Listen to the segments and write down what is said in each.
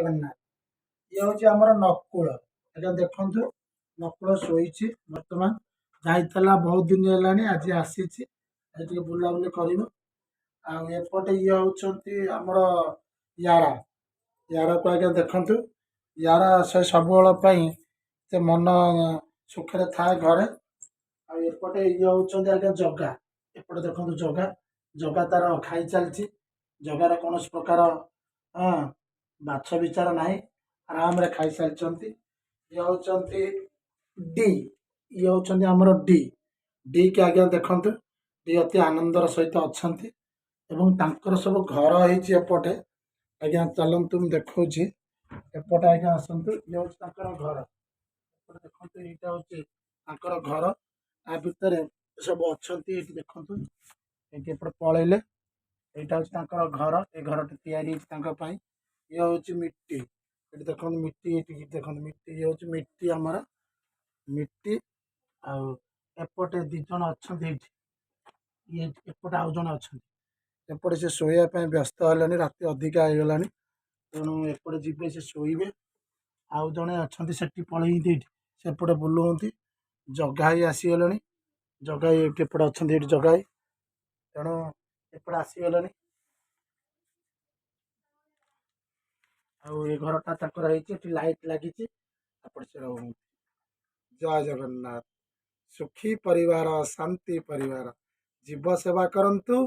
ଜଗନ୍ନାଥ। ଇଏ ହଉଛି ଆମର ନକୁଳ। ଆଜ୍ଞା ଦେଖନ୍ତୁ, ନକୁଳ ଶୋଇଛି ବର୍ତ୍ତମାନ। ଯାଇଥିଲା ବହୁତ ଦିନ ହେଲାଣି, ଆଜି ଆସିଛି। ଆଜି ଟିକେ ବୁଲାବୁଲି କରିବ। ଆଉ ଏପଟେ ଇଏ ହଉଛନ୍ତି ଆମର ୟାରା। ୟାରାକୁ ଆଜ୍ଞା ଦେଖନ୍ତୁ, ୟାରା ସେ ସବୁବେଳ ପାଇଁ ସେ ମନ ସୁଖରେ ଥାଏ ଘରେ। ଆଉ ଏପଟେ ଇଏ ହଉଛନ୍ତି ଆଜ୍ଞା ଜଗା। ଏପଟେ ଦେଖନ୍ତୁ ଜଗା। ଜଗା ତାର ଖାଇ ଚାଲିଛି। ଜଗାର କୌଣସି ପ୍ରକାର ହଁ ବାଛ ବିଚାର ନାହିଁ, ଆରାମରେ ଖାଇସାରିଛନ୍ତି। ଇଏ ହଉଛନ୍ତି ଡି। ଇଏ ହଉଛନ୍ତି ଆମର ଡି। ଡି କି ଆଜ୍ଞା ଦେଖନ୍ତୁ, ଡି ଅତି ଆନନ୍ଦର ସହିତ ଅଛନ୍ତି ଏବଂ ତାଙ୍କର ସବୁ ଘର ହେଇଛି ଏପଟେ। ଆଜ୍ଞା ଚାଲନ୍ତୁ ମୁଁ ଦେଖଉଛି। ଏପଟେ ଆଜ୍ଞା ଆସନ୍ତୁ, ଇଏ ହଉଛି ତାଙ୍କର ଘର। ଏପଟେ ଦେଖନ୍ତୁ, ଏଇଟା ହଉଛି ତାଙ୍କର ଘର। ଆ ଭିତରେ ସବୁ ଅଛନ୍ତି, ଏଇଠି ଦେଖନ୍ତୁ। ଏଇଠି ଏପଟେ ପଳେଇଲେ। ଏଇଟା ହଉଛି ତାଙ୍କର ଘର। ଏ ଘରଟି ତିଆରି ହେଇଛି ତାଙ୍କ ପାଇଁ। ଇଏ ହଉଛି ମିଟି। ଏଠି ଦେଖନ୍ତୁ ମିଟି, ଏଠି ଦେଖନ୍ତୁ ମିଟି। ଇଏ ହଉଛି ମିଟି ଆମର ମିଟି। ଆଉ ଏପଟେ ଦି ଜଣ ଅଛନ୍ତି ଏଇଠି। ଇଏ ଏପଟେ ଆଉ ଜଣେ ଅଛନ୍ତି। ଏପଟେ ସେ ଶୋଇବା ପାଇଁ ବ୍ୟସ୍ତ ହେଲେଣି, ରାତି ଅଧିକା ହେଇଗଲାଣି। ତେଣୁ ଏପଟେ ଯିବେ, ସେ ଶୋଇବେ। ଆଉ ଜଣେ ଅଛନ୍ତି ସେଠି ପଳେଇନ୍ତି, ଏଇଠି ସେପଟେ ବୁଲୁଛନ୍ତି। ଜଗା ଭାଇ ଆସିଗଲେଣି। ଜଗା ଭାଇ ଏଇଠି ଏପଟେ ଅଛନ୍ତି, ଏଇଠି ଜଗା ଭାଇ। ତେଣୁ ଏପଟେ ଆସିଗଲେଣି। ଆଉ ଏ ଘରଟା ତାଙ୍କର ହେଇଛି, ଏଠି ଲାଇଟ୍ ଲାଗିଛି। ଏପଟେ ସେ ରହୁଛନ୍ତି। ଜୟ ଜଗନ୍ନାଥ। ସୁଖୀ ପରିବାର, ଶାନ୍ତି ପରିବାର। ଜୀବ ସେବା କରନ୍ତୁ,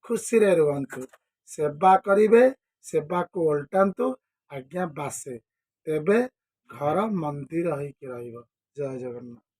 ଖୁସିରେ ରୁହନ୍ତୁ। ସେବା କରିବେ, ସେବାକୁ ଓଲଟାନ୍ତୁ। ଆଜ୍ଞା ବାସେ, ତେବେ ଘର ମନ୍ଦିର ହେଇକି ରହିବ। ଜୟ ଜଗନ୍ନାଥ।